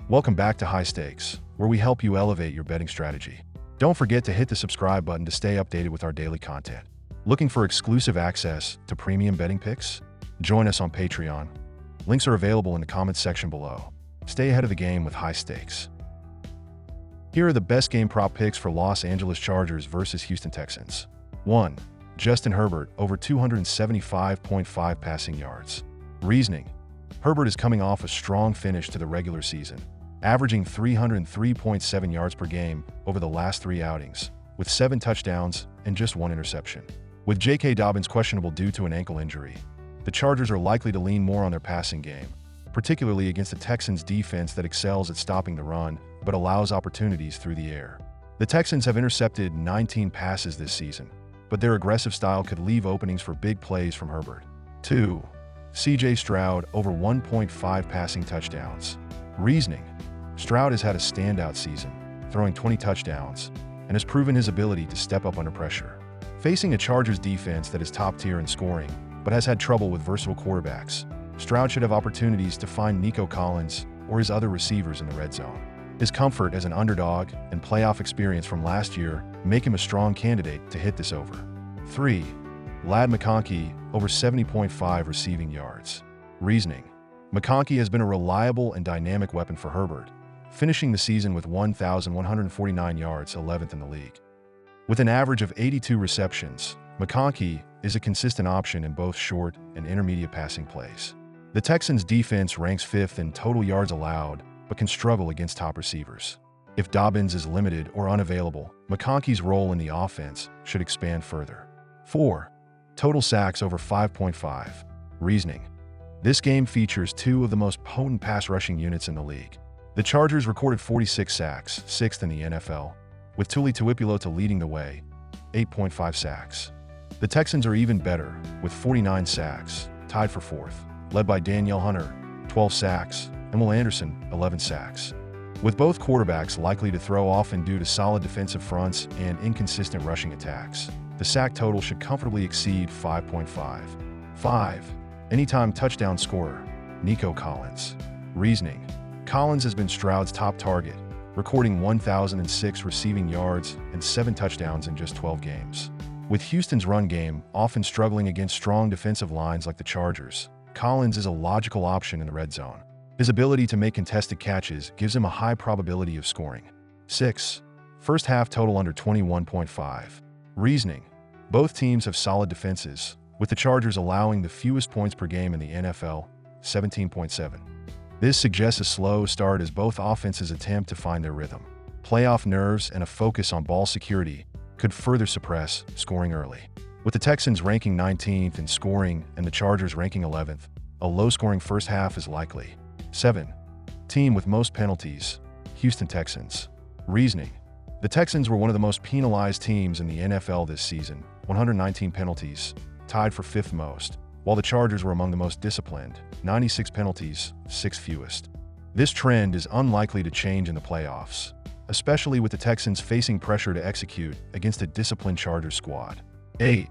Welcome back to High Stakes, where we help you elevate your betting strategy. Don't forget to hit the subscribe button to stay updated with our daily content. Looking for exclusive access to premium betting picks? Join us on Patreon. Links are available in the comments section below. Stay ahead of the game with High Stakes. Here are the best game prop picks for Los Angeles Chargers versus Houston Texans. 1. Justin Herbert over 275.5 passing yards. Reasoning: Herbert is coming off a strong finish to the regular season, averaging 303.7 yards per game over the last 3 outings, with 7 touchdowns and just 1 interception. With J.K. Dobbins questionable due to an ankle injury, the Chargers are likely to lean more on their passing game, particularly against the Texans' defense that excels at stopping the run but allows opportunities through the air. The Texans have intercepted 19 passes this season, but their aggressive style could leave openings for big plays from Herbert. 2. C.J. Stroud over 1.5 passing touchdowns. Reasoning: Stroud has had a standout season, throwing 20 touchdowns, and has proven his ability to step up under pressure. Facing a Chargers defense that is top tier in scoring, but has had trouble with versatile quarterbacks, Stroud should have opportunities to find Nico Collins or his other receivers in the red zone. His comfort as an underdog and playoff experience from last year make him a strong candidate to hit this over. 3. Ladd McConkey over 70.5 receiving yards. Reasoning: McConkey has been a reliable and dynamic weapon for Herbert, finishing the season with 1,149 yards, 11th in the league. With an average of 82 receptions, McConkey is a consistent option in both short and intermediate passing plays. The Texans' defense ranks 5th in total yards allowed, but can struggle against top receivers. If Dobbins is limited or unavailable, McConkey's role in the offense should expand further. 4. Total sacks over 5.5. Reasoning: This game features 2 of the most potent pass rushing units in the league. The Chargers recorded 46 sacks, 6th in the NFL, with Tuli Tuipulotu leading the way, 8.5 sacks. The Texans are even better, with 49 sacks, tied for 4th, led by Danielle Hunter, 12 sacks, and Will Anderson, 11 sacks. With both quarterbacks likely to throw often due to solid defensive fronts and inconsistent rushing attacks, the sack total should comfortably exceed 5.5. 5. Anytime touchdown scorer, Nico Collins. Reasoning: Collins has been Stroud's top target, recording 1,006 receiving yards and 7 touchdowns in just 12 games. With Houston's run game often struggling against strong defensive lines like the Chargers, Collins is a logical option in the red zone. His ability to make contested catches gives him a high probability of scoring. 6. First half total under 21.5. Reasoning: Both teams have solid defenses, with the Chargers allowing the fewest points per game in the NFL, 17.7. This suggests a slow start as both offenses attempt to find their rhythm. Playoff nerves and a focus on ball security could further suppress scoring early. With the Texans ranking 19th in scoring and the Chargers ranking 11th, a low-scoring first half is likely. 7. Team with most penalties, Houston Texans. Reasoning: The Texans were one of the most penalized teams in the NFL this season, 119 penalties, tied for 5th most, while the Chargers were among the most disciplined, 96 penalties, 6th fewest. This trend is unlikely to change in the playoffs, especially with the Texans facing pressure to execute against a disciplined Chargers squad. 8.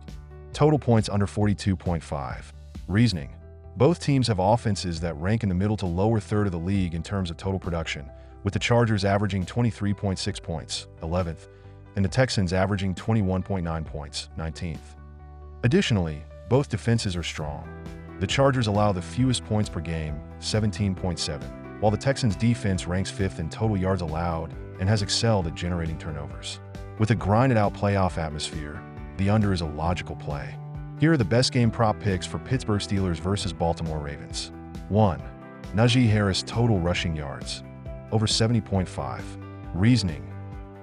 Total points under 42.5. Reasoning: Both teams have offenses that rank in the middle to lower third of the league in terms of total production, with the Chargers averaging 23.6 points, 11th, and the Texans averaging 21.9 points, 19th. Additionally, both defenses are strong. The Chargers allow the fewest points per game, 17.7, while the Texans' defense ranks 5th in total yards allowed and has excelled at generating turnovers. With a grinded-out playoff atmosphere, the under is a logical play. Here are the best game prop picks for Pittsburgh Steelers versus Baltimore Ravens. 1. Najee Harris total rushing yards, over 70.5. Reasoning: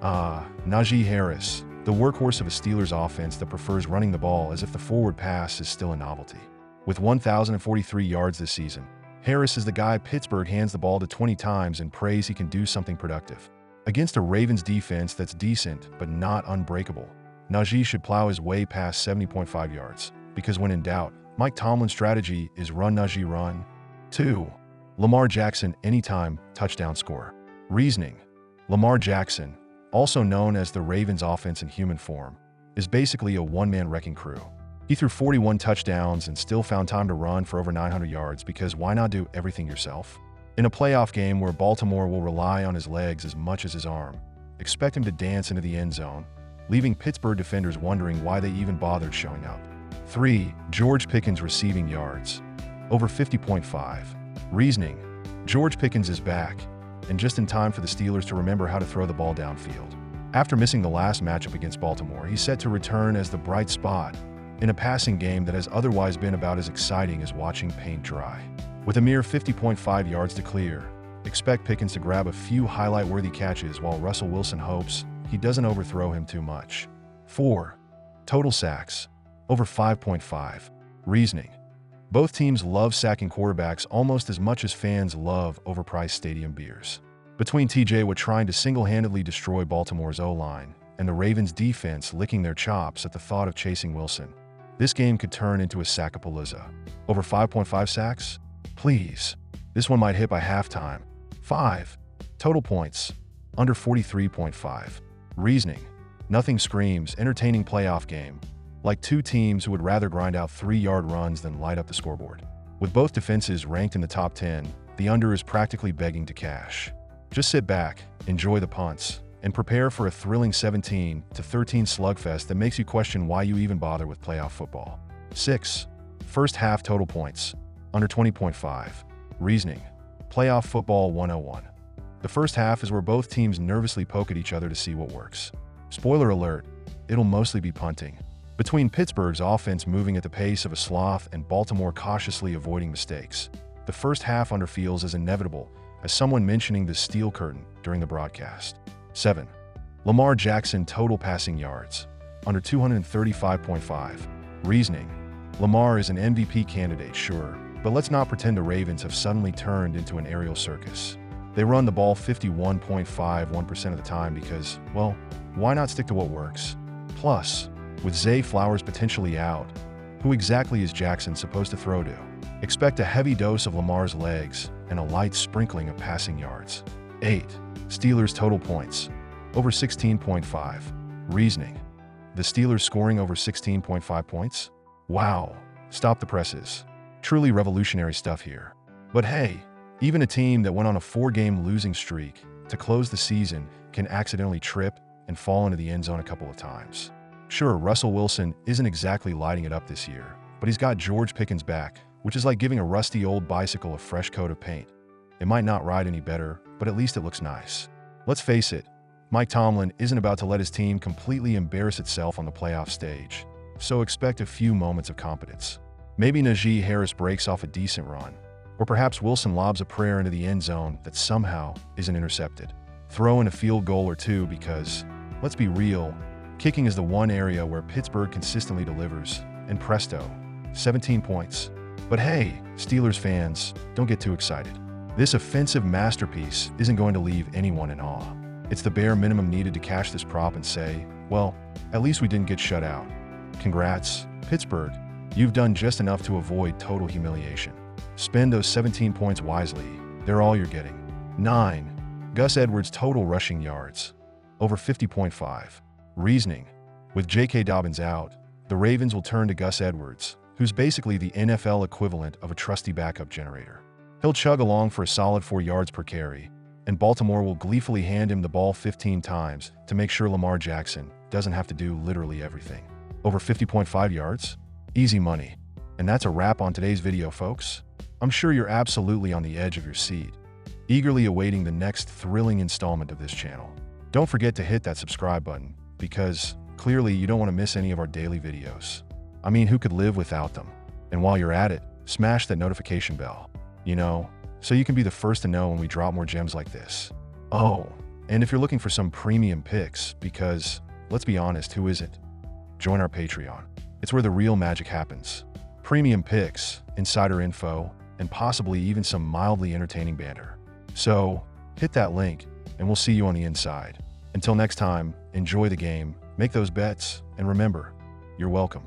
Najee Harris, the workhorse of a Steelers offense that prefers running the ball as if the forward pass is still a novelty. With 1,043 yards this season, Harris is the guy Pittsburgh hands the ball to 20 times and prays he can do something productive. Against a Ravens defense that's decent but not unbreakable, Najee should plow his way past 70.5 yards, because when in doubt, Mike Tomlin's strategy is run Najee run. 2. Lamar Jackson anytime touchdown scorer. Reasoning: Lamar Jackson, also known as the Ravens' offense in human form, is basically a one-man wrecking crew. He threw 41 touchdowns and still found time to run for over 900 yards because why not do everything yourself? In a playoff game where Baltimore will rely on his legs as much as his arm, expect him to dance into the end zone, leaving Pittsburgh defenders wondering why they even bothered showing up. 3. George Pickens receiving yards. Over 50.5. Reasoning: George Pickens is back, and just in time for the Steelers to remember how to throw the ball downfield. After missing the last matchup against Baltimore, he's set to return as the bright spot in a passing game that has otherwise been about as exciting as watching paint dry. With a mere 50.5 yards to clear, expect Pickens to grab a few highlight-worthy catches while Russell Wilson hopes he doesn't overthrow him too much. 4. Total sacks. Over 5.5. Reasoning: both teams love sacking quarterbacks almost as much as fans love overpriced stadium beers. Between TJ Watt trying to single-handedly destroy Baltimore's O-line and the Ravens' defense licking their chops at the thought of chasing Wilson, this game could turn into a sackapalooza. Over 5.5 sacks? Please. This one might hit by halftime. 5. Total points. Under 43.5. Reasoning: nothing screams entertaining playoff game like two teams who would rather grind out 3-yard runs than light up the scoreboard. With both defenses ranked in the top 10, the under is practically begging to cash. Just sit back, enjoy the punts, and prepare for a thrilling 17-13 slugfest that makes you question why you even bother with playoff football. 6. First half total points. Under 20.5. Reasoning: playoff football 101. The first half is where both teams nervously poke at each other to see what works. Spoiler alert, it'll mostly be punting. Between Pittsburgh's offense moving at the pace of a sloth and Baltimore cautiously avoiding mistakes, the first half under feels as inevitable as someone mentioning the steel curtain during the broadcast. 7. Lamar Jackson total passing yards. Under 235.5. Reasoning: Lamar is an MVP candidate, sure, but let's not pretend the Ravens have suddenly turned into an aerial circus. They run the ball 51.51% of the time because, well, why not stick to what works? Plus, with Zay Flowers potentially out, who exactly is Jackson supposed to throw to? Expect a heavy dose of Lamar's legs and a light sprinkling of passing yards. 8. Steelers total points. Over 16.5. Reasoning: the Steelers scoring over 16.5 points? Wow. Stop the presses. Truly revolutionary stuff here. But hey, even a team that went on a 4-game losing streak to close the season can accidentally trip and fall into the end zone a couple of times. Sure, Russell Wilson isn't exactly lighting it up this year, but he's got George Pickens back, which is like giving a rusty old bicycle a fresh coat of paint. It might not ride any better, but at least it looks nice. Let's face it, Mike Tomlin isn't about to let his team completely embarrass itself on the playoff stage, so expect a few moments of competence. Maybe Najee Harris breaks off a decent run, or perhaps Wilson lobs a prayer into the end zone that somehow isn't intercepted. Throw in a field goal or two because, let's be real, kicking is the one area where Pittsburgh consistently delivers, and presto, 17 points. But hey, Steelers fans, don't get too excited. This offensive masterpiece isn't going to leave anyone in awe. It's the bare minimum needed to cash this prop and say, well, at least we didn't get shut out. Congrats, Pittsburgh. You've done just enough to avoid total humiliation. Spend those 17 points wisely. They're all you're getting. 9. Gus Edwards total rushing yards. Over 50.5. Reasoning: with J.K. Dobbins out, the Ravens will turn to Gus Edwards, who's basically the NFL equivalent of a trusty backup generator. He'll chug along for a solid 4 yards per carry, and Baltimore will gleefully hand him the ball 15 times to make sure Lamar Jackson doesn't have to do literally everything. Over 50.5 yards? Easy money. And that's a wrap on today's video, folks. I'm sure you're absolutely on the edge of your seat, eagerly awaiting the next thrilling installment of this channel. Don't forget to hit that subscribe button, because clearly you don't want to miss any of our daily videos. I mean, who could live without them? And while you're at it, smash that notification bell, so you can be the first to know when we drop more gems like this. Oh, and if you're looking for some premium picks, because, let's be honest, who isn't? Join our Patreon. It's where the real magic happens. Premium picks, insider info, and possibly even some mildly entertaining banter. So, hit that link, and we'll see you on the inside. Until next time, enjoy the game, make those bets, and remember, you're welcome.